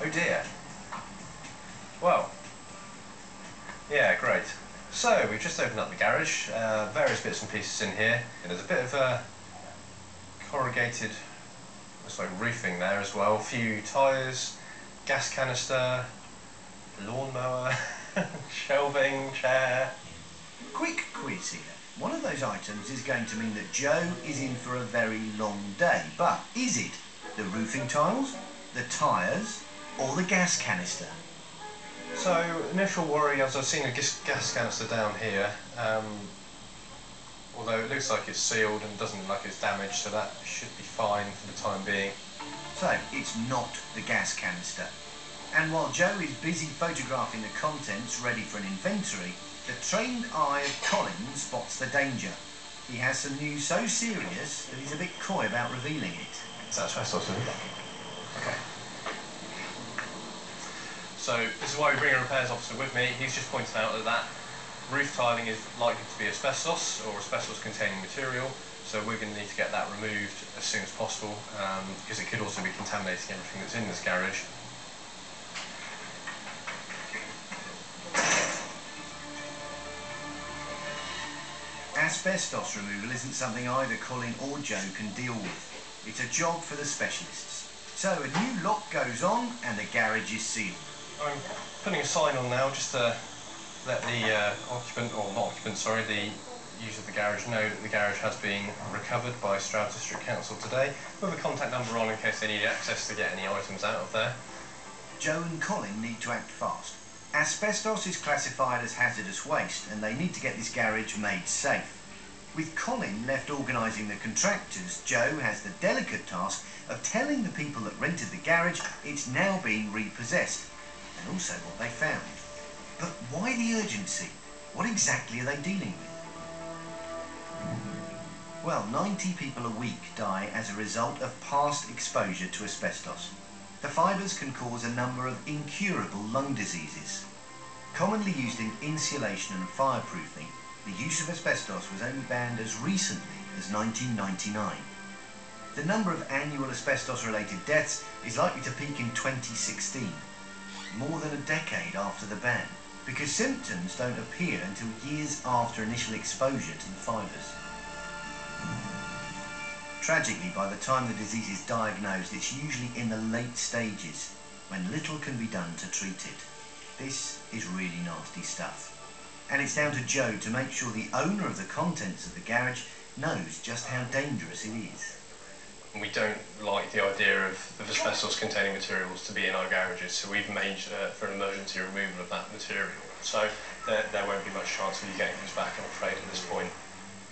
Oh dear. Well, yeah, great. So we've just opened up the garage, various bits and pieces in here. And there's a bit of a corrugated, looks like roofing there as well. A few tyres, gas canister, lawnmower, shelving, chair. Quick quiz here. One of those items is going to mean that Joe is in for a very long day. But is it the roofing tiles, the tyres, or the gas canister? So, initial worry, as I've seen a gas canister down here, although it looks like it's sealed and doesn't look like it's damaged, so that should be fine for the time being. So, it's not the gas canister. And while Joe is busy photographing the contents ready for an inventory, the trained eye of Colin spots the danger. He has some news so serious that he's a bit coy about revealing it. Is that asbestos, isn't it? Okay. So this is why we bring a repairs officer with me. He's just pointed out that that roof tiling is likely to be asbestos or asbestos-containing material. So we're going to need to get that removed as soon as possible because it could also be contaminating everything that's in this garage. Asbestos removal isn't something either Colin or Joe can deal with. It's a job for the specialists. So a new lock goes on and the garage is sealed. I'm putting a sign on now just to let the occupant, or not occupant, sorry, the user of the garage know that the garage has been recovered by Stroud Council today, with a contact number on in case they need access to get any items out of there. Joe and Colin need to act fast. Asbestos is classified as hazardous waste and they need to get this garage made safe. With Colin left organising the contractors, Joe has the delicate task of telling the people that rented the garage it's now been repossessed, and also what they found. But why the urgency? What exactly are they dealing with? Well, 90 people a week die as a result of past exposure to asbestos. The fibres can cause a number of incurable lung diseases. Commonly used in insulation and fireproofing, the use of asbestos was only banned as recently as 1999. The number of annual asbestos-related deaths is likely to peak in 2016, more than a decade after the ban, because symptoms don't appear until years after initial exposure to the fibres. Tragically, by the time the disease is diagnosed, it's usually in the late stages, when little can be done to treat it. This is really nasty stuff. And it's down to Joe to make sure the owner of the contents of the garage knows just how dangerous it is. We don't like the idea of asbestos-containing materials to be in our garages, so we've made for an emergency removal of that material. So there won't be much chance of you getting this back, I'm afraid, at this point.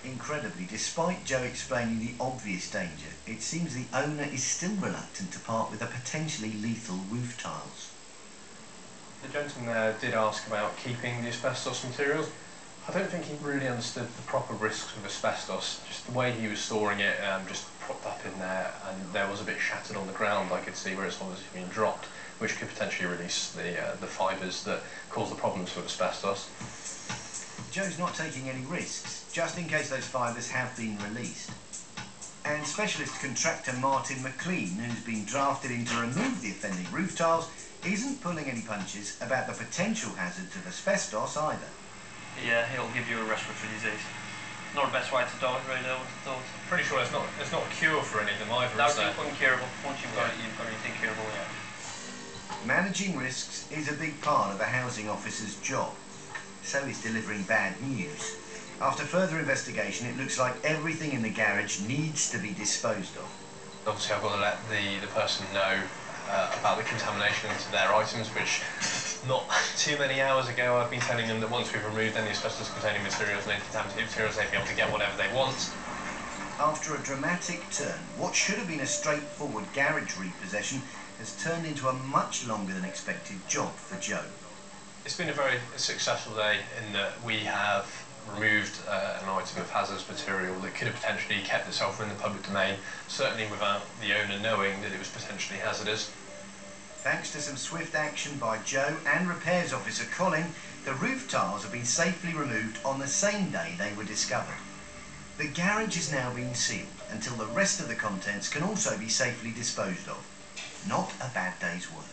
Incredibly, despite Joe explaining the obvious danger, it seems the owner is still reluctant to part with the potentially lethal roof tiles. The gentleman there did ask about keeping the asbestos materials. I don't think he really understood the proper risks of asbestos. Just the way he was storing it, just propped up in there, and there was a bit shattered on the ground, I could see, where it's obviously been dropped, which could potentially release the fibres that cause the problems with asbestos. Joe's not taking any risks, just in case those fibres have been released. And specialist contractor Martin McLean, who's been drafted in to remove the offending roof tiles, isn't pulling any punches about the potential hazards of asbestos either. Yeah, it'll give you a respiratory disease. Not the best way to die, really, I would have thought. Pretty sure there's not a cure for any of them either, No, is there? it's uncurable. Once you've got it, you've got it, it's incurable, yeah. Managing risks is a big part of a housing officer's job. So is delivering bad news. After further investigation, it looks like everything in the garage needs to be disposed of. Obviously, I've got to let the person know about the contamination into their items, which not too many hours ago I've been telling them that once we've removed any asbestos-containing materials and any contaminated materials, they'd be able to get whatever they want. After a dramatic turn, what should have been a straightforward garage repossession has turned into a much longer than expected job for Joe. It's been a very successful day in that we have removed an item of hazardous material that could have potentially kept itself in the public domain, certainly without the owner knowing that it was potentially hazardous. Thanks to some swift action by Joe and repairs officer Colin, the roof tiles have been safely removed on the same day they were discovered. The garage is now being sealed until the rest of the contents can also be safely disposed of. Not a bad day's work.